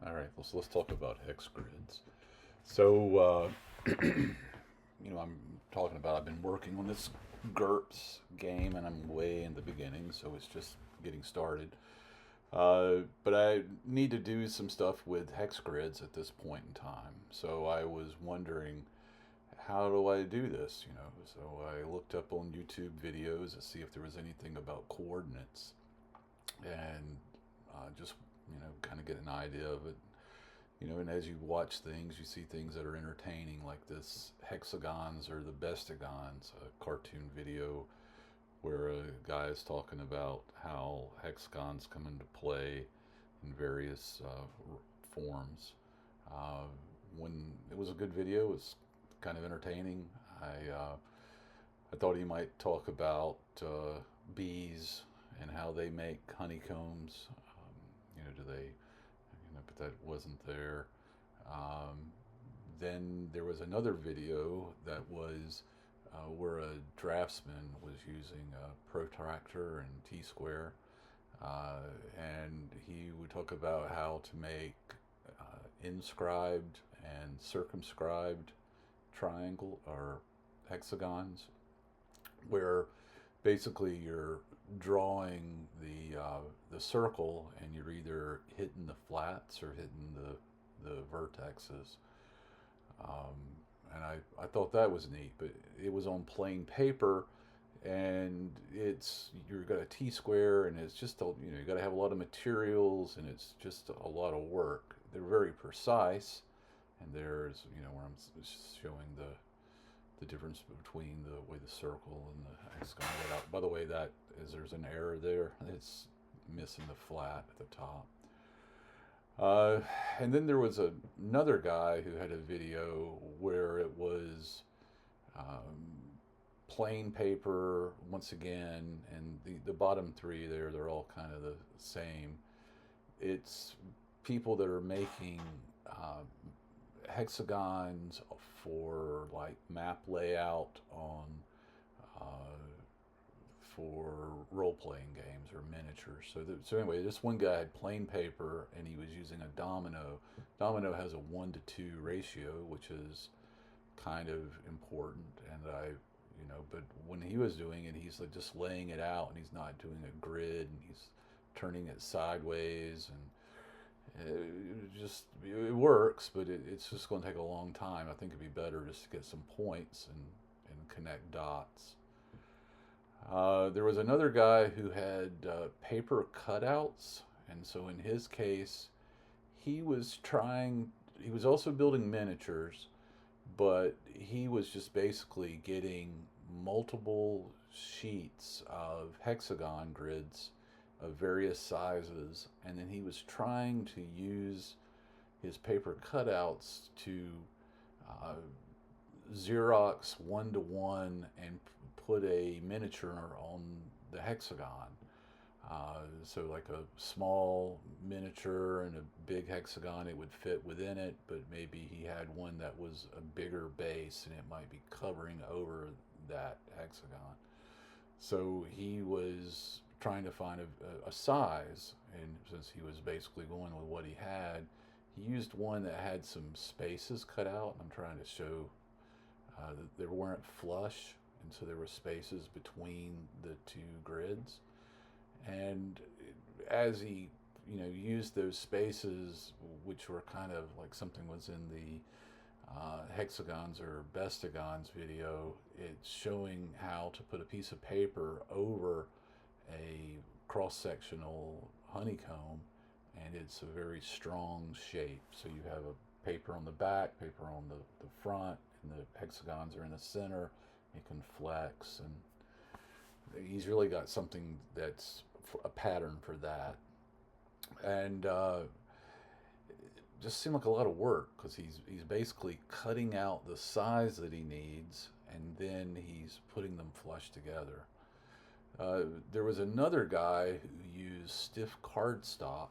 All right, so let's talk about hex grids. So, I'm talking about I've been working on this GURPS game, and I'm way in the beginning, so it's just getting started. But I need to do some stuff with hex grids at this point in time. So I was wondering, how do I do this? So I looked up on YouTube videos to see if there was anything about coordinates, and just kind of get an idea of it. And as you watch things, you see things that are entertaining, like this hexagons or the bestigons, a cartoon video where a guy is talking about how hexagons come into play in various forms. Uh, when it was a good video, it was kind of entertaining. I thought he might talk about bees and how they make honeycombs. Do they? But that wasn't there. Um, then there was another video that was where a draftsman was using a protractor and T-square, and he would talk about how to make inscribed and circumscribed triangle or hexagons, where basically you're drawing the circle and you're either hitting the flats or hitting the vertexes. Um, and I thought that was neat, but it was on plain paper, and you've got a T square, and it's just you got to have a lot of materials, and it's just a lot of work. They're very precise, and there's where I'm showing the difference between the way the circle and the hexagon get out. By the way, there's an error there. It's missing the flat at the top. And then there was another guy who had a video where it was plain paper once again, and the bottom three there, they're all kind of the same. It's people that are making hexagons for like map layout on for role playing games or miniatures. So anyway, this one guy had plain paper and he was using a domino. Domino has a 1-to-2 ratio, which is kind of important. And but when he was doing it, he's like just laying it out, and he's not doing a grid, and he's turning it sideways, and it works, but it's just going to take a long time. I think it'd be better just to get some points and connect dots. There was another guy who had paper cutouts, and so in his case, he was also building miniatures, but he was just basically getting multiple sheets of hexagon grids of various sizes, and then he was trying to use his paper cutouts to uh, Xerox 1-to-1 and put a miniature on the hexagon. So like a small miniature and a big hexagon, it would fit within it, but maybe he had one that was a bigger base and it might be covering over that hexagon. So he was trying to find a size, and since he was basically going with what he had, he used one that had some spaces cut out. I'm trying to show that they weren't flush, and so there were spaces between the two grids. And as he used those spaces, which were kind of like something was in the hexagons or bestigons video, it's showing how to put a piece of paper over a cross-sectional honeycomb, and it's a very strong shape. So you have a paper on the back, paper on the front, and the hexagons are in the center. It can flex, and he's really got something that's a pattern for that. And it just seemed like a lot of work, because he's basically cutting out the size that he needs, and then he's putting them flush together. There was another guy who used stiff cardstock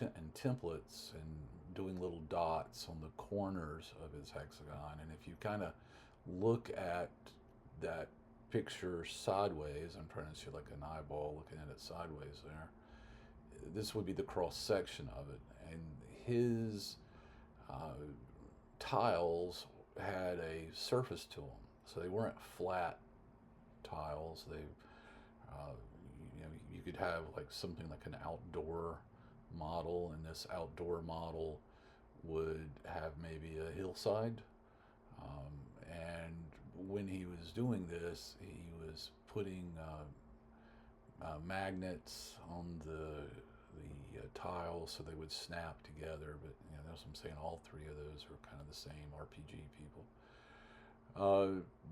and templates, and doing little dots on the corners of his hexagon. And if you kind of look at that picture sideways, I'm trying to see like an eyeball looking at it sideways there, this would be the cross section of it. and his tiles had a surface to them, so they weren't flat tiles. They, uh, you could have like something like an outdoor model, and this outdoor model would have maybe a hillside. And when he was doing this, he was putting magnets on the tiles so they would snap together. But that's what I'm saying. All three of those are kind of the same RPG people.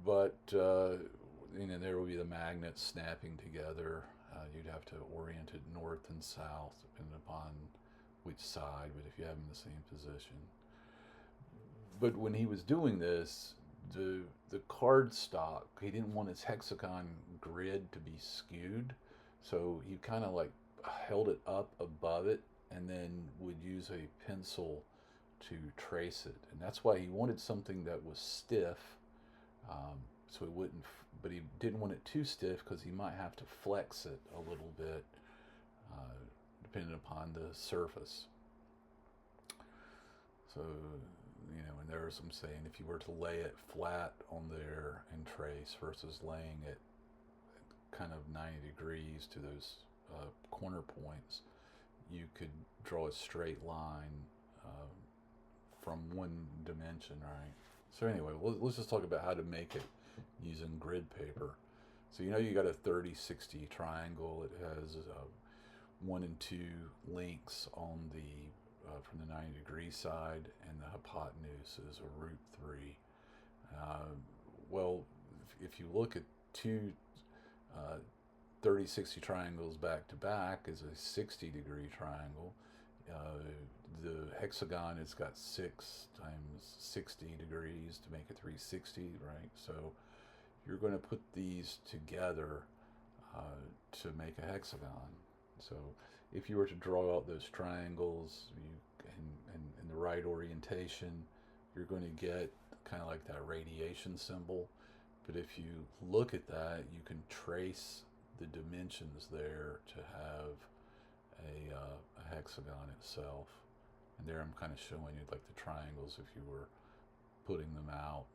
But there would be the magnets snapping together. You'd have to orient it north and south depending upon which side, but if you have them in the same position. But when he was doing this, the card stock, he didn't want his hexagon grid to be skewed, so he kind of like held it up above it and then would use a pencil to trace it. And that's why he wanted something that was stiff, so it wouldn't, but he didn't want it too stiff because he might have to flex it a little bit depending upon the surface. So, and there's I'm saying if you were to lay it flat on there and trace versus laying it kind of 90 degrees to those corner points, you could draw a straight line from one dimension, right? So anyway, let's just talk about how to make it using grid paper. So you got a 30-60 triangle. It has 1 and 2 links on the from the 90-degree side, and the hypotenuse is a root 3. Well, if you look at two 30-60 triangles back to back is a 60-degree triangle. The hexagon has got 6 times 60 degrees to make it 360, right? So you're going to put these together to make a hexagon. So if you were to draw out those triangles in the right orientation, you're going to get kind of like that radiation symbol. But if you look at that, you can trace the dimensions there to have a hexagon itself. And there I'm kind of showing you like the triangles. If you were putting them out,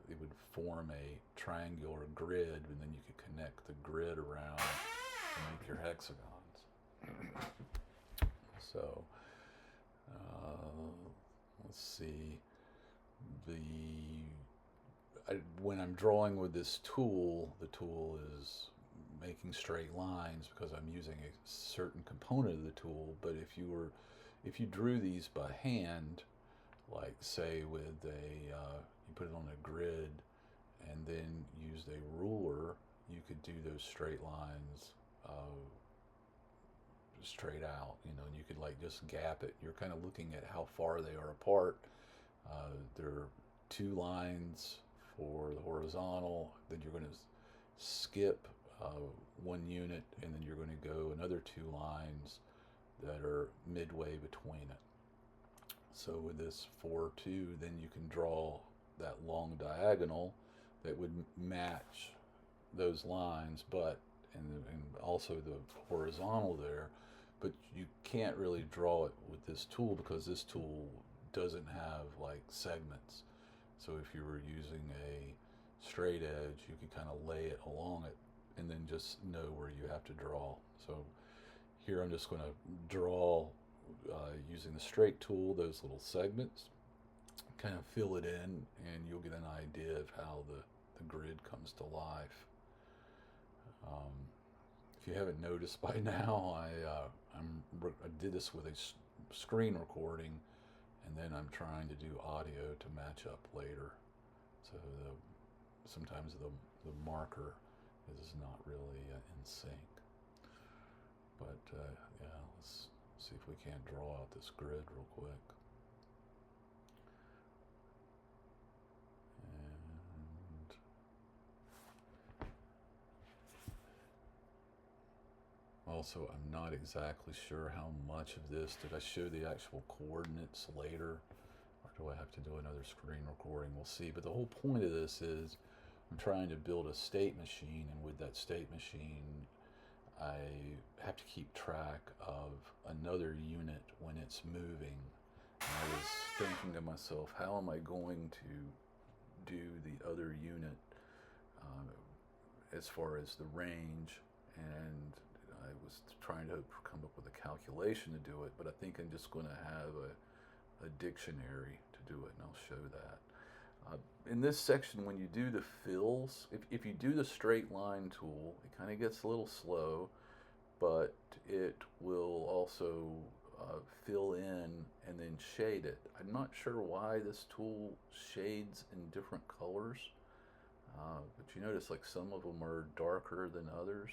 it would form a triangular grid, and then you could connect the grid around to make your hexagons. So let's see. When I'm drawing with this tool, the tool is making straight lines because I'm using a certain component of the tool. But if you drew these by hand, like say with you put it on a grid and then used a ruler, you could do those straight lines straight out, and you could like just gap it. You're kind of looking at how far they are apart. There are 2 lines for the horizontal, then you're going to skip 1 unit, and then you're going to go another 2 lines that are midway between it. So with this 4-2, then you can draw that long diagonal that would match those lines, and also the horizontal there. But you can't really draw it with this tool because this tool doesn't have like segments. So if you were using a straight edge, you could kind of lay it along it and then just know where you have to draw. So here I'm just going to draw using the straight tool those little segments, kind of fill it in, and you'll get an idea of how the grid comes to life. If you haven't noticed by now, I did this with a screen recording, and then I'm trying to do audio to match up later. So sometimes the marker is not really in sync. But yeah, let's see if we can't draw out this grid real quick. Also, I'm not exactly sure how much of this, did I show the actual coordinates later, or do I have to do another screen recording? We'll see. But the whole point of this is I'm trying to build a state machine, and with that state machine, I have to keep track of another unit when it's moving. And I was thinking to myself, how am I going to do the other unit as far as the range? And I was trying to come up with a calculation to do it, but I think I'm just going to have a dictionary to do it, and I'll show that. In this section, when you do the fills, if you do the straight line tool, it kind of gets a little slow, but it will also fill in and then shade it. I'm not sure why this tool shades in different colors, but you notice like some of them are darker than others,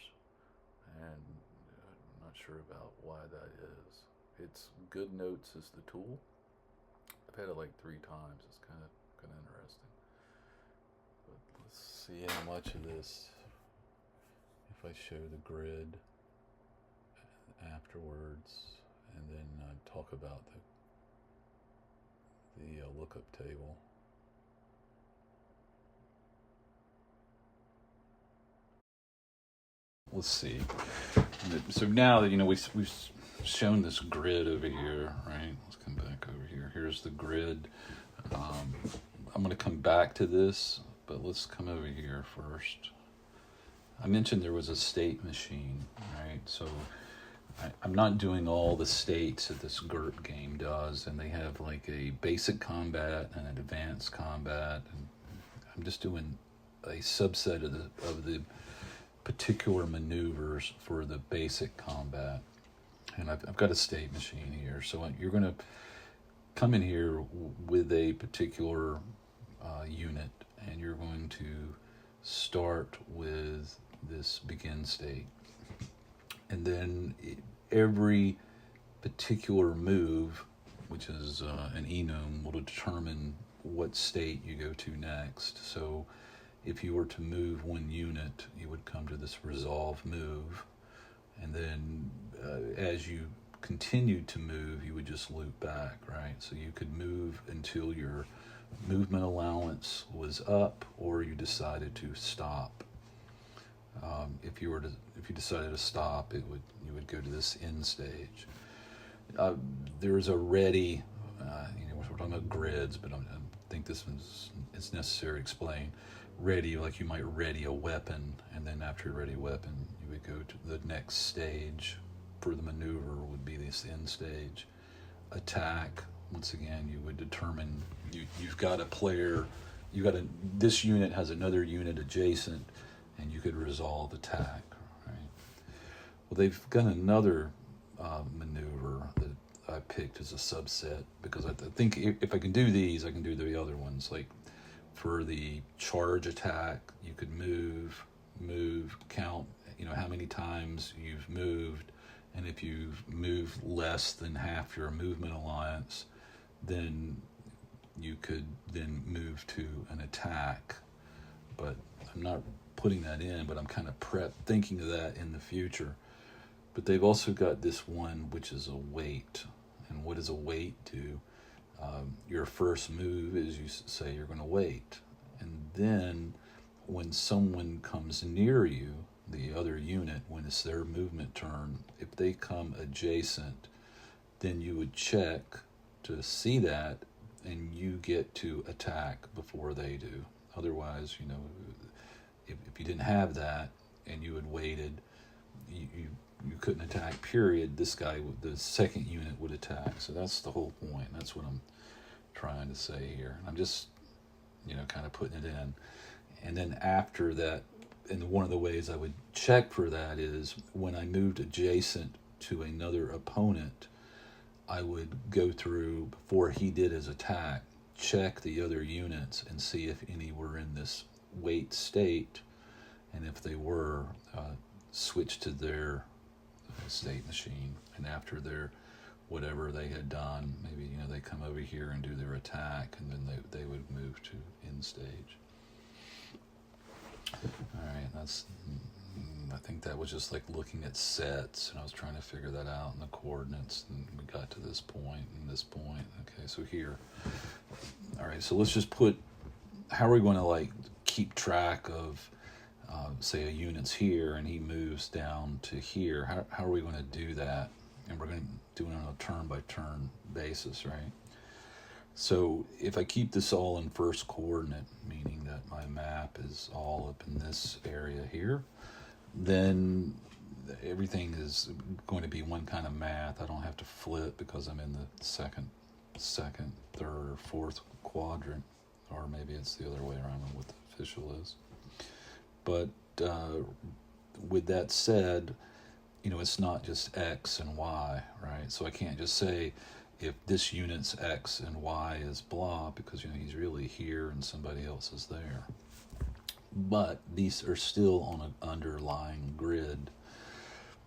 and I'm not sure about why that is. It's Good Notes is the tool. I've had it like 3 times. It's kind of interesting. But let's see how much of this, if I show the grid afterwards, and then talk about the lookup table. Let's see. So now that we've shown this grid over here, right? Let's come back over here. Here's the grid. I'm going to come back to this, but let's come over here first. I mentioned there was a state machine, right? So I'm not doing all the states that this GURP game does, and they have like a basic combat and an advanced combat, and I'm just doing a subset of the particular maneuvers for the basic combat. And I've got a state machine here, so you're going to come in here with a particular unit, and you're going to start with this begin state. And then every particular move, which is an enum, will determine what state you go to next. So if you were to move one unit, you would come to this resolve move. And then as you continued to move, you would just loop back, right? So you could move until your movement allowance was up, or you decided to stop. If you decided to stop, you would go to this end stage. There's a ready, we're talking about grids, but I think this it's necessary to explain. Ready, like you might ready a weapon, and then after you ready a weapon, you would go to the next stage for the maneuver would be this end stage. Attack, once again, you would determine you've got a player, this unit has another unit adjacent, and you could resolve attack, right? Well, they've got another maneuver that I picked as a subset, because I think if I can do these, I can do the other ones. Like for the charge attack, you could move, count, how many times you've moved, and if you've moved less than half your movement allowance, then you could then move to an attack. But I'm not putting that in, but I'm kind of thinking of that in the future. But they've also got this one, which is a wait. And what does a wait do? Your first move is you say you're going to wait. And then when someone comes near you, the other unit, when it's their movement turn, if they come adjacent, then you would check to see that, and you get to attack before they do. Otherwise, if you didn't have that and you had waited, you couldn't attack, period. This guy, the second unit, would attack. So that's the whole point. That's what I'm trying to say here. I'm just, kind of putting it in. And then after that, and one of the ways I would check for that is when I moved adjacent to another opponent, I would go through, before he did his attack, check the other units and see if any were in this wait state, and if they were, switch to their state machine. And after their whatever they had done, maybe they come over here and do their attack, and then they would move to end stage. All right, I think that was just like looking at sets, and I was trying to figure that out in the coordinates, and we got to this point and this point. Okay, so here. All right, so let's just how are we going to keep track of say a unit's here and he moves down to here, how are we going to do that? And we're going to do it on a turn-by-turn basis, right? So if I keep this all in first coordinate, meaning that my map is all up in this area here, then everything is going to be one kind of math. I don't have to flip because I'm in the second, third, or fourth quadrant, or maybe it's the other way around. I don't know what the official is. But with that said, it's not just X and Y, right? So I can't just say if this unit's X and Y is blah, because he's really here and somebody else is there. But these are still on an underlying grid.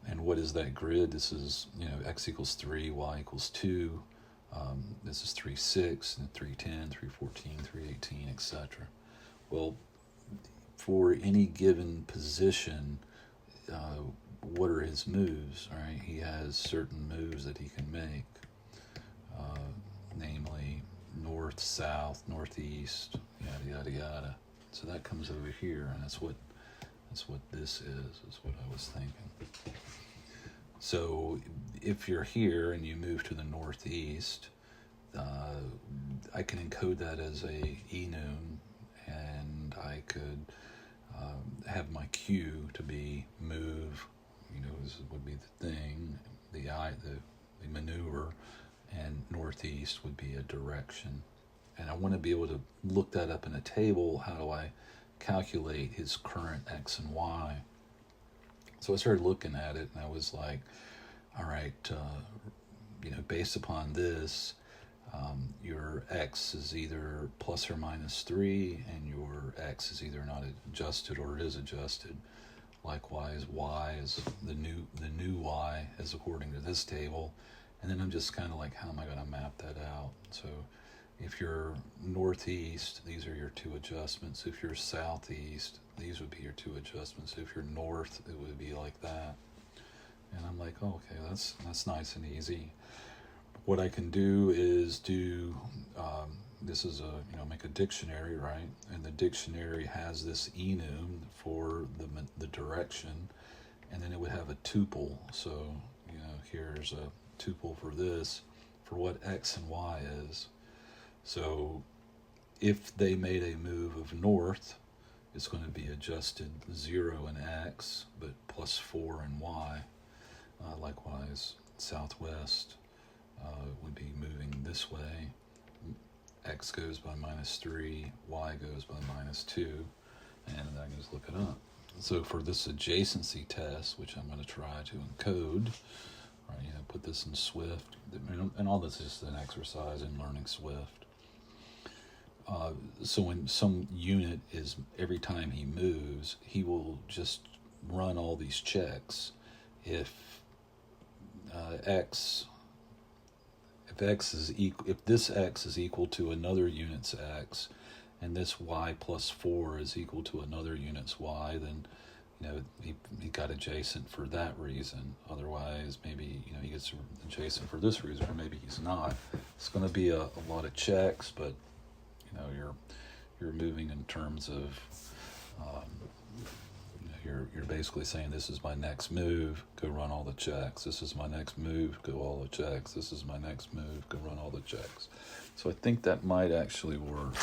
And what is that grid? This is, X equals 3, Y equals 2. This is 3, 6, and 3, 10, 3, 14, 3, 18, etc. Well, for any given position, what are his moves, right? He has certain moves that he can make, namely north, south, northeast, yada, yada, yada. So that comes over here, and that's what this is what I was thinking. So if you're here and you move to the northeast, I can encode that as a enum, and I could have my cue to be move, this would be the thing, the maneuver, and northeast would be a direction. And I want to be able to look that up in a table. How do I calculate his current X and Y? So I started looking at it, and I was like, all right, based upon this, your X is either plus or minus 3, and your X is either not adjusted or is adjusted. Likewise, Y is the new Y is according to this table. And then I'm just kind of like, how am I going to map that out? So if you're northeast, these are your two adjustments. If you're southeast, these would be your two adjustments. If you're north, it would be like that. And I'm like, oh, okay, that's nice and easy. What I can do is this is make a dictionary, right? And the dictionary has this enum for the direction, and then it would have a tuple. So, here's a tuple for this, for what X and Y is. So if they made a move of north, it's going to be adjusted 0 in X, but plus 4 in Y. Likewise, southwest would be moving this way. X goes by minus 3, Y goes by minus 2, and I can just look it up. So for this adjacency test, which I'm going to try to encode, right, put this in Swift, and all this is just an exercise in learning Swift. So when some unit is, every time he moves, he will just run all these checks. If this X is equal to another unit's X, and this Y plus 4 is equal to another unit's Y, then he got adjacent for that reason. Otherwise, maybe he gets adjacent for this reason, or maybe he's not. It's going to be a lot of checks, but you're moving in terms of you're basically saying, this is my next move, go run all the checks. This is my next move, go all the checks. This is my next move, go run all the checks. So I think that might actually work.